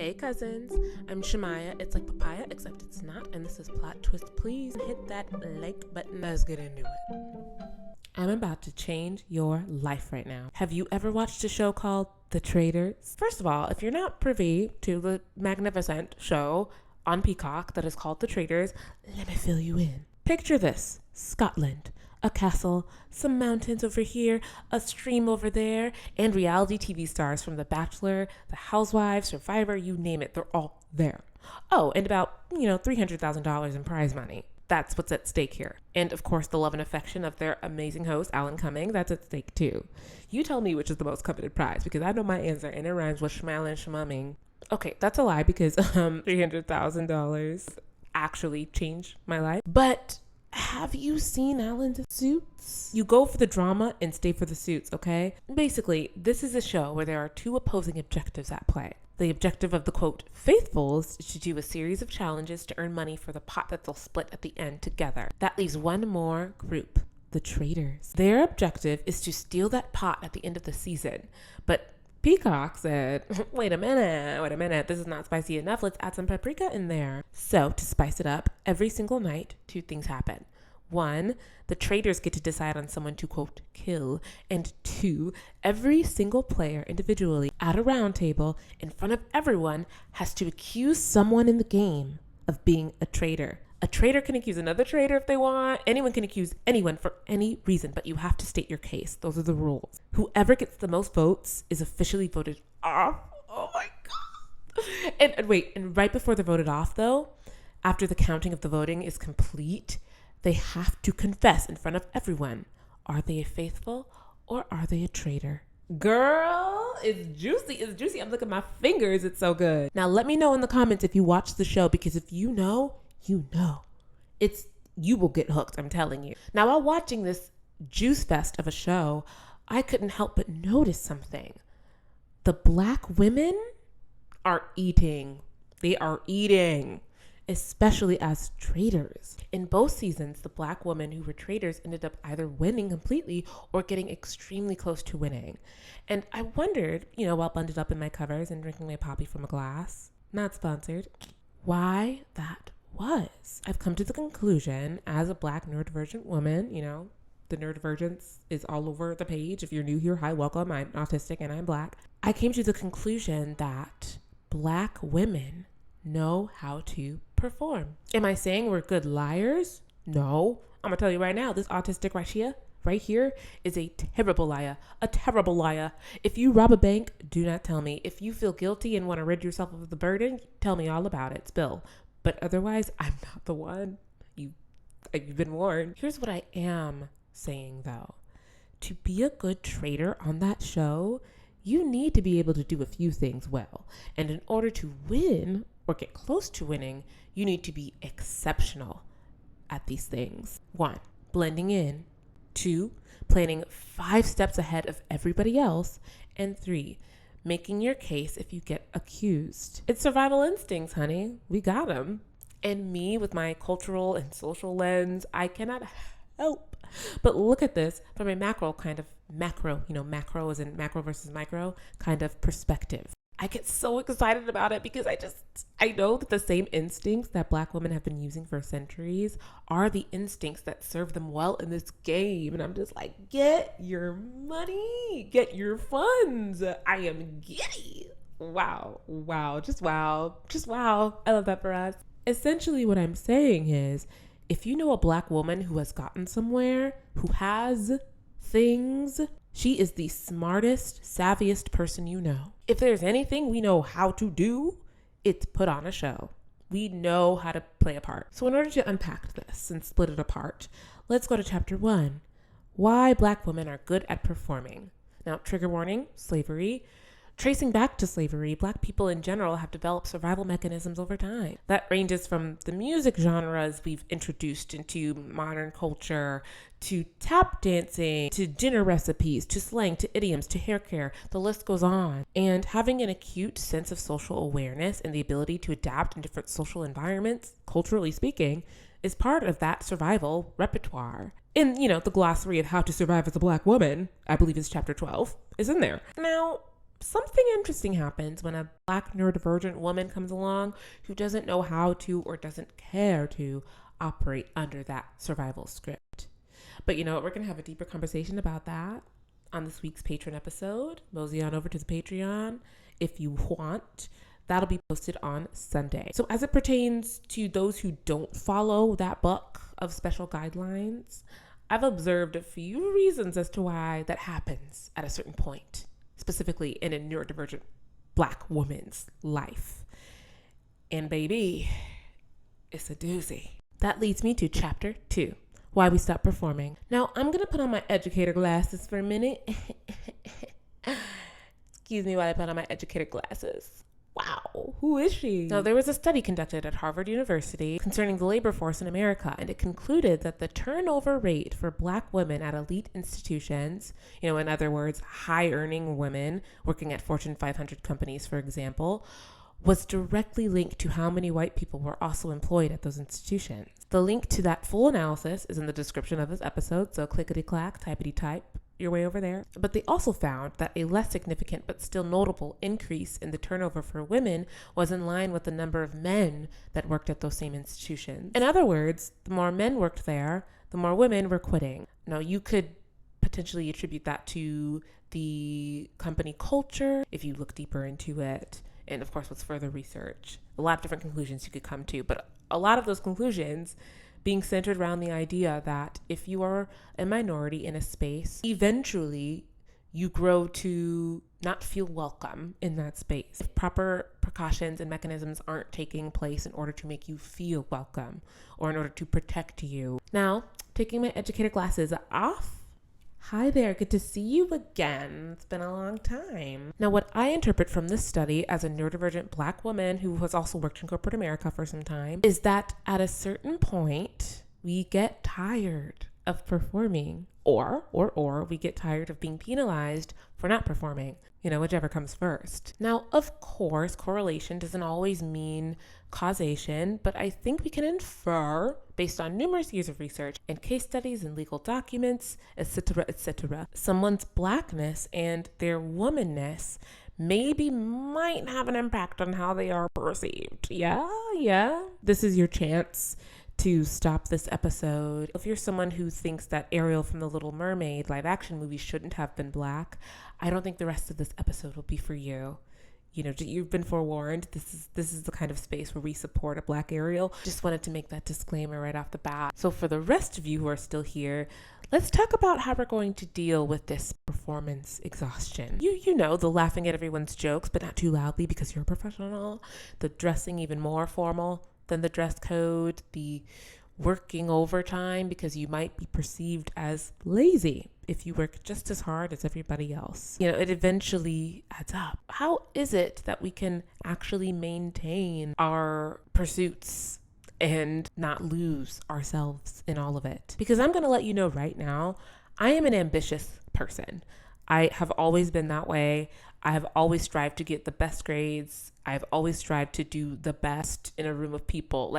Hey cousins, I'm Shemaya. It's like papaya, except it's not, and this is Plot Twist. Please hit that like button. Let's get into it. I'm about to change your life right now. Have you ever watched a show called The Traitors? First of all, if you're not privy to the magnificent show on Peacock that is called The Traitors, let me fill you in. Picture this: Scotland. A castle, some mountains over here, a stream over there, and reality TV stars from The Bachelor, The Housewives, Survivor, you name it, they're all there. Oh, and about, $300,000 in prize money. That's what's at stake here. And of course, the love and affection of their amazing host, Alan Cumming, that's at stake too. You tell me which is the most coveted prize, because I know my answer, and it rhymes with Shmala and Shmumming. Okay, that's a lie, because $300,000 actually changed my life. But have you seen Alan's Suits? You go for the drama and stay for the suits, okay? Basically, this is a show where there are two opposing objectives at play. The objective of the, quote, faithfuls is to do a series of challenges to earn money for the pot that they'll split at the end together. That leaves one more group, the traitors. Their objective is to steal that pot at the end of the season. But Peacock said, wait a minute, this is not spicy enough. Let's add some paprika in there. So to spice it up, every single night, two things happen. One, the traitors get to decide on someone to, quote, kill. And two, every single player individually at a round table in front of everyone has to accuse someone in the game of being a traitor. A traitor can accuse another traitor if they want. Anyone can accuse anyone for any reason, but you have to state your case. Those are the rules. Whoever gets the most votes is officially voted off. Oh my God. And right before they're voted off though, after the counting of the voting is complete, they have to confess in front of everyone. Are they a faithful or are they a traitor? Girl, it's juicy. I'm looking at my fingers. It's so good. Now let me know in the comments if you watch the show, because if you know, you will get hooked, I'm telling you. Now, while watching this juice fest of a show, I couldn't help but notice something. The Black women are eating. They are eating, especially as traitors. In both seasons, the Black women who were traitors ended up either winning completely or getting extremely close to winning. And I wondered, while bundled up in my covers and drinking my poppy from a glass, not sponsored, why that was. I've come to the conclusion, as a Black neurodivergent woman, the neurodivergence is all over the page. If you're new here, hi, welcome. I'm autistic and I'm Black. I came to the conclusion that Black women know how to perform. Am I saying we're good liars? No. I'm gonna tell you right now, this autistic right here is a terrible liar. If you rob a bank, do not tell me. If you feel guilty and want to rid yourself of the burden, tell me all about it, spill. But otherwise, I'm not the one. You've been warned. Here's what I am saying, though. To be a good traitor on that show, you need to be able to do a few things well. And in order to win or get close to winning, you need to be exceptional at these things. 1, blending in. 2, planning 5 steps ahead of everybody else. And 3, making your case if you get accused. It's survival instincts, honey. We got them. And me, with my cultural and social lens, I cannot help but look at this from a macro, macro as in macro versus micro kind of perspective. I get so excited about it because I know that the same instincts that Black women have been using for centuries are the instincts that serve them well in this game. And I'm just like, get your money, get your funds. I am giddy. Wow. Just wow. I love that for us. Essentially what I'm saying is, if you know a Black woman who has gotten somewhere, who has things, she is the smartest, savviest person you know. If there's anything we know how to do, it's put on a show. We know how to play a part. So in order to unpack this and split it apart, let's go to chapter 1. Why Black women are good at performing. Now, trigger warning, slavery. Tracing back to slavery, Black people in general have developed survival mechanisms over time. That ranges from the music genres we've introduced into modern culture, to tap dancing, to dinner recipes, to slang, to idioms, to hair care. The list goes on. And having an acute sense of social awareness and the ability to adapt in different social environments, culturally speaking, is part of that survival repertoire. In, the glossary of how to survive as a Black woman, I believe is chapter 12, is in there. Now, something interesting happens when a Black neurodivergent woman comes along who doesn't know how to or doesn't care to operate under that survival script. But you know what? We're going to have a deeper conversation about that on this week's Patreon episode. Mosey on over to the Patreon if you want. That'll be posted on Sunday. So as it pertains to those who don't follow that book of special guidelines, I've observed a few reasons as to why that happens at a certain point, specifically in a neurodivergent Black woman's life. And baby, it's a doozy. That leads me to chapter 2, why we stop performing. Now, I'm going to put on my educator glasses for a minute. Excuse me while I put on my educator glasses. Wow, who is she? Now, there was a study conducted at Harvard University concerning the labor force in America, and it concluded that the turnover rate for Black women at elite institutions, in other words, high-earning women working at Fortune 500 companies, for example, was directly linked to how many white people were also employed at those institutions. The link to that full analysis is in the description of this episode, so clickety-clack, typety-type your way over there. But they also found that a less significant but still notable increase in the turnover for women was in line with the number of men that worked at those same institutions. In other words, the more men worked there, the more women were quitting. Now, you could potentially attribute that to the company culture if you look deeper into it. And of course, with further research, a lot of different conclusions you could come to, but a lot of those conclusions being centered around the idea that if you are a minority in a space, eventually you grow to not feel welcome in that space. If proper precautions and mechanisms aren't taking place in order to make you feel welcome or in order to protect you. Now, taking my educator glasses off. Hi there, good to see you again. It's been a long time. Now, what I interpret from this study as a neurodivergent Black woman who has also worked in corporate America for some time is that at a certain point, we get tired of performing or we get tired of being penalized for not performing, whichever comes first. Now, of course, correlation doesn't always mean causation, but I think we can infer based on numerous years of research and case studies and legal documents, etc., someone's Blackness and their womanness might have an impact on how they are perceived. Yeah. This is your chance to stop this episode. If you're someone who thinks that Ariel from The Little Mermaid live action movie shouldn't have been Black, I don't think the rest of this episode will be for you. You've been forewarned. This is the kind of space where we support a Black Ariel. Just wanted to make that disclaimer right off the bat. So for the rest of you who are still here, let's talk about how we're going to deal with this performance exhaustion. You know, the laughing at everyone's jokes, but not too loudly because you're a professional. The dressing even more formal than the dress code. The working overtime because you might be perceived as lazy if you work just as hard as everybody else. It eventually adds up. How is it that we can actually maintain our pursuits and not lose ourselves in all of it? Because I'm going to let you know right now, I am an ambitious person. I have always been that way. I have always strived to get the best grades. I've always strived to do the best in a room of people.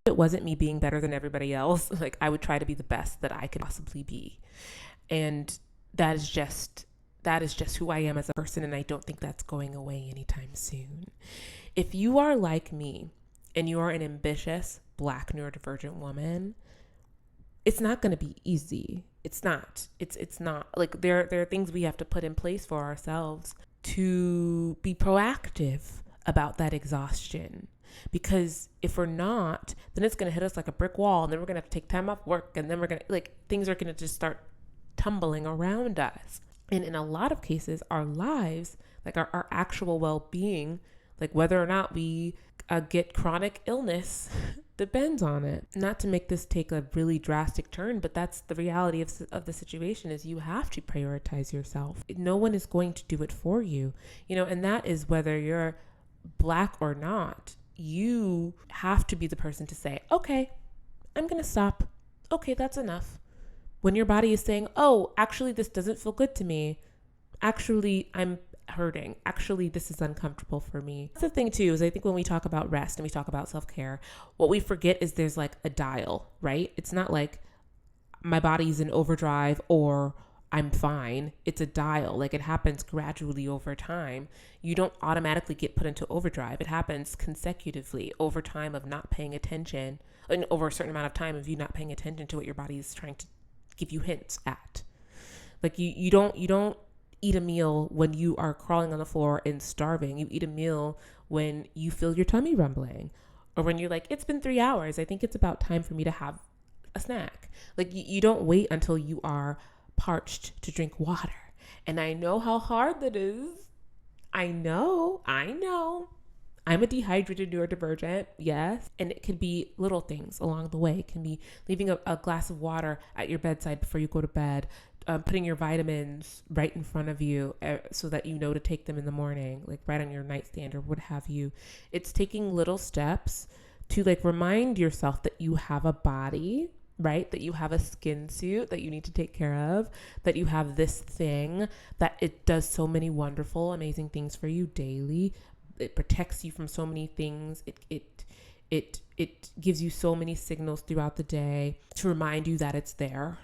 It wasn't me being better than everybody else. I would try to be the best that I could possibly be. And that is just who I am as a person. And I don't think that's going away anytime soon. If you are like me and you are an ambitious Black neurodivergent woman, it's not going to be easy. It's not. It's not. There are things we have to put in place for ourselves to be proactive about that exhaustion. Because if we're not, then it's going to hit us like a brick wall, and then we're going to have to take time off work, and then we're going to, things are going to just start tumbling around us. And in a lot of cases, our lives, our actual well-being, whether or not we get chronic illness depends on it. Not to make this take a really drastic turn, but that's the reality of the situation is you have to prioritize yourself. No one is going to do it for you, and that is whether you're Black or not. You have to be the person to say, okay, I'm going to stop. Okay, that's enough. When your body is saying, oh, actually, this doesn't feel good to me. Actually, I'm hurting. Actually, this is uncomfortable for me. That's the thing too, is I think when we talk about rest and we talk about self-care, what we forget is there's a dial, right? It's not like my body's in overdrive or I'm fine. It's a dial. Like, it happens gradually over time. You don't automatically get put into overdrive. It happens consecutively over time of not paying attention, and over a certain amount of time of you not paying attention to what your body is trying to give you hints at. Like, you don't eat a meal when you are crawling on the floor and starving. You eat a meal when you feel your tummy rumbling, or when you're like, it's been 3 hours. I think it's about time for me to have a snack. Like, you don't wait until you are parched to drink water. And I know how hard that is. I know. I'm a dehydrated neurodivergent, yes. And it could be little things along the way. It can be leaving a glass of water at your bedside before you go to bed, putting your vitamins right in front of you so that you know to take them in the morning, like right on your nightstand or what have you. It's taking little steps to like remind yourself that you have a body, right? That you have a skin suit that you need to take care of, that you have this thing, that it does so many wonderful, amazing things for you daily. It protects you from so many things. It gives you so many signals throughout the day to remind you that it's there.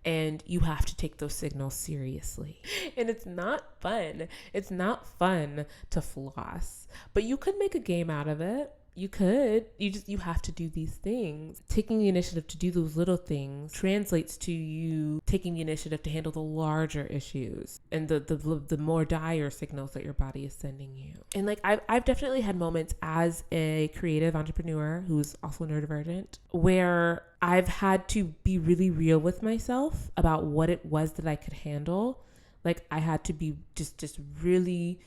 And you have to take those signals seriously. And it's not fun. It's not fun to floss. But you could make a game out of it. You could. You have to do these things. Taking the initiative to do those little things translates to you taking the initiative to handle the larger issues and the more dire signals that your body is sending you. And like I've definitely had moments as a creative entrepreneur who's also neurodivergent where I've had to be really real with myself about what it was that I could handle. Like, I had to be just really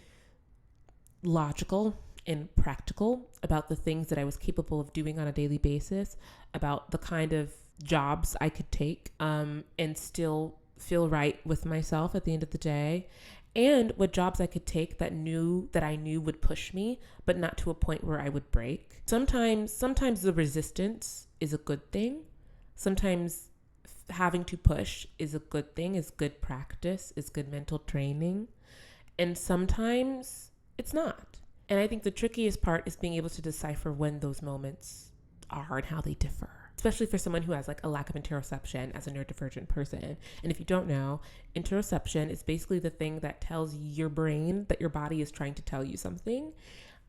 logical and practical about the things that I was capable of doing on a daily basis, about the kind of jobs I could take and still feel right with myself at the end of the day, and what jobs I could take that I knew would push me, but not to a point where I would break. Sometimes the resistance is a good thing. Sometimes having to push is a good thing, is good practice, is good mental training, and sometimes it's not. And I think the trickiest part is being able to decipher when those moments are and how they differ, especially for someone who has like a lack of interoception as a neurodivergent person. And if you don't know, interoception is basically the thing that tells your brain that your body is trying to tell you something.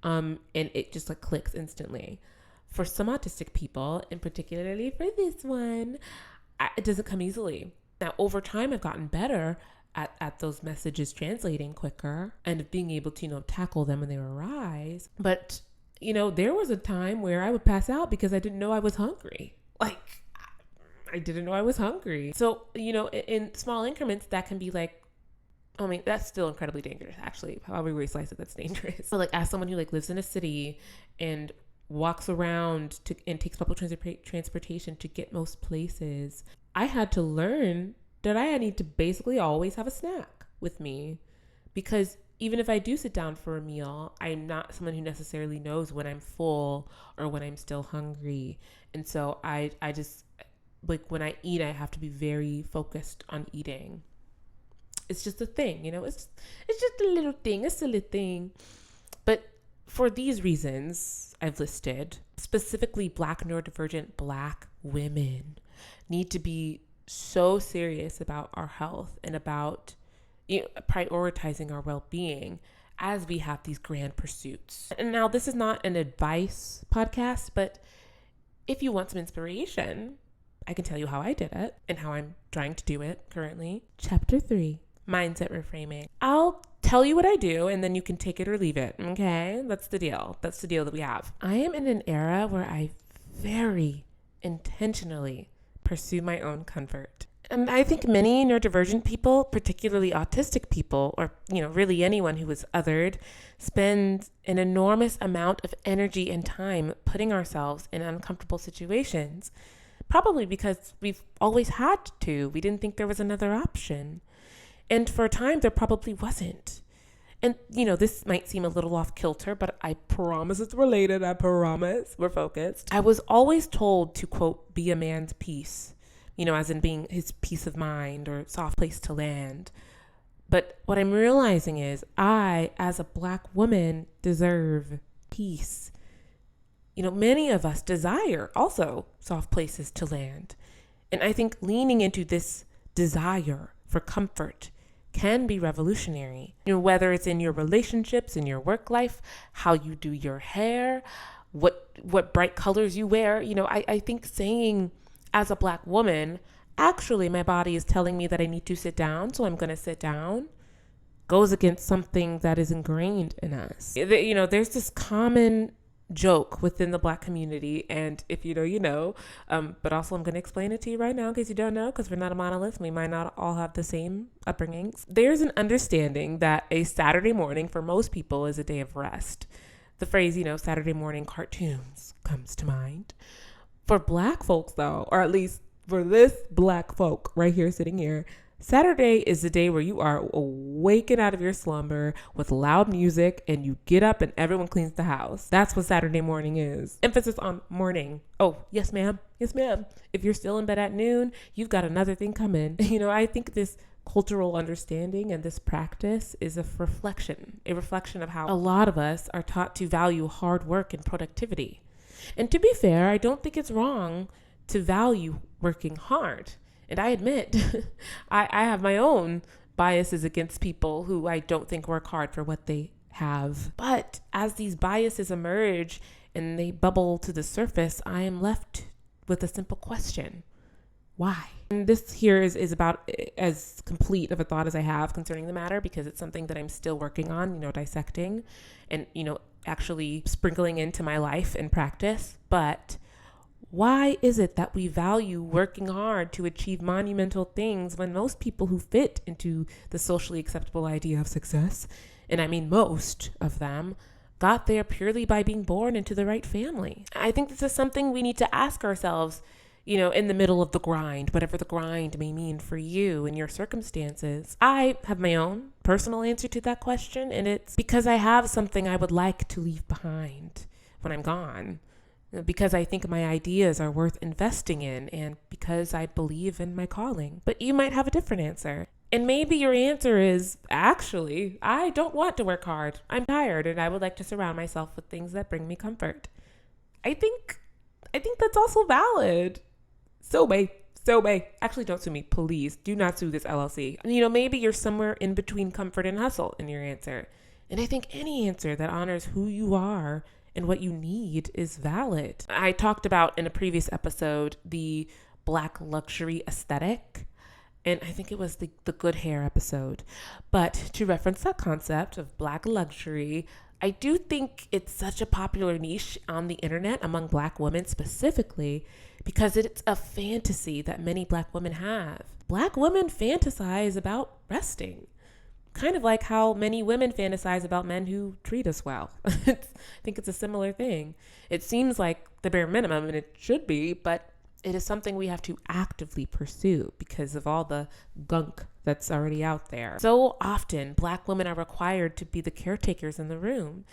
And it just like clicks instantly. For some autistic people, and particularly for this one, it doesn't come easily. Now, over time, I've gotten better at those messages translating quicker and being able to, tackle them when they arise. But, there was a time where I would pass out because I didn't know I was hungry. Like, I didn't know I was hungry. So, in small increments, that can be like, that's still incredibly dangerous, actually. However we slice it, that's dangerous. So, like, as someone who, like, lives in a city and walks around and takes public transportation to get most places, I had to learn that I need to basically always have a snack with me, because even if I do sit down for a meal, I'm not someone who necessarily knows when I'm full or when I'm still hungry. And so I just, like, when I eat, I have to be very focused on eating. It's just a thing, it's just a little thing, a silly thing. But for these reasons I've listed, specifically Black neurodivergent Black women need to be so serious about our health and about prioritizing our well-being as we have these grand pursuits. And now, this is not an advice podcast, but if you want some inspiration, I can tell you how I did it and how I'm trying to do it currently. Chapter 3, mindset reframing. I'll tell you what I do and then you can take it or leave it. Okay? That's the deal. That's the deal that we have. I am in an era where I very intentionally pursue my own comfort. And I think many neurodivergent people, particularly autistic people, or, really anyone who is othered, spend an enormous amount of energy and time putting ourselves in uncomfortable situations, probably because we've always had to. We didn't think there was another option. And for a time, there probably wasn't. And, this might seem a little off kilter, but I promise it's related. I promise we're focused. I was always told to, quote, be a man's peace, as in being his peace of mind or soft place to land. But what I'm realizing is I, as a Black woman, deserve peace. Many of us desire also soft places to land. And I think leaning into this desire for comfort can be revolutionary. Whether it's in your relationships, in your work life, how you do your hair, what bright colors you wear. I think saying, as a Black woman, actually my body is telling me that I need to sit down, so I'm going to sit down, goes against something that is ingrained in us. There's this common joke within the Black community, and if you know, you know, but also I'm going to explain it to you right now in case you don't know, because we're not a monolith. We might not all have the same upbringings. There's an understanding that a Saturday morning for most people is a day of rest. The phrase, Saturday morning cartoons comes to mind. For Black folks though, or at least for this Black folk right here sitting here, Saturday is the day where you are waking out of your slumber with loud music and you get up and everyone cleans the house. That's what Saturday morning is. Emphasis on morning. Oh, yes, ma'am. Yes, ma'am. If you're still in bed at noon, you've got another thing coming. I think this cultural understanding and this practice is a reflection of how a lot of us are taught to value hard work and productivity. And to be fair, I don't think it's wrong to value working hard. And I admit, I have my own biases against people who I don't think work hard for what they have. But as these biases emerge and they bubble to the surface, I am left with a simple question. Why? And this here is about as complete of a thought as I have concerning the matter, because it's something that I'm still working on, dissecting and, actually sprinkling into my life and practice. But why is it that we value working hard to achieve monumental things when most people who fit into the socially acceptable idea of success, and I mean most of them, got there purely by being born into the right family? I think this is something we need to ask ourselves, in the middle of the grind, whatever the grind may mean for you and your circumstances. I have my own personal answer to that question, and it's because I have something I would like to leave behind when I'm gone. Because I think my ideas are worth investing in, and because I believe in my calling. But you might have a different answer. And maybe your answer is, actually, I don't want to work hard. I'm tired and I would like to surround myself with things that bring me comfort. I think that's also valid. So may. Actually, don't sue me, please. Do not sue this LLC. Maybe you're somewhere in between comfort and hustle in your answer. And I think any answer that honors who you are and what you need is valid. I talked about in a previous episode the Black luxury aesthetic, and I think it was the good hair episode. But to reference that concept of Black luxury, I do think it's such a popular niche on the internet among Black women specifically because it's a fantasy that many Black women have. Black women fantasize about resting. Kind of like how many women fantasize about men who treat us well. I think it's a similar thing. It seems like the bare minimum, and it should be, but it is something we have to actively pursue because of all the gunk that's already out there. So often, Black women are required to be the caretakers in the room.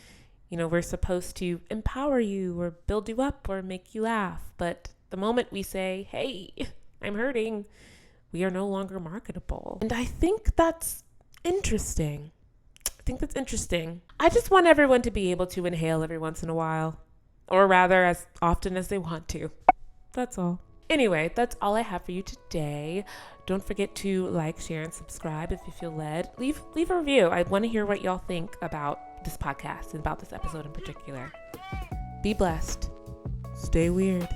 We're supposed to empower you or build you up or make you laugh. But the moment we say, hey, I'm hurting, we are no longer marketable. And I think that's interesting. I just want everyone to be able to inhale every once in a while, or rather as often as they want to. That's all. Anyway, that's all I have for you today. Don't forget to like, share, and subscribe if you feel led. Leave a review. I want to hear what y'all think about this podcast and about this episode in particular. Be blessed. Stay weird.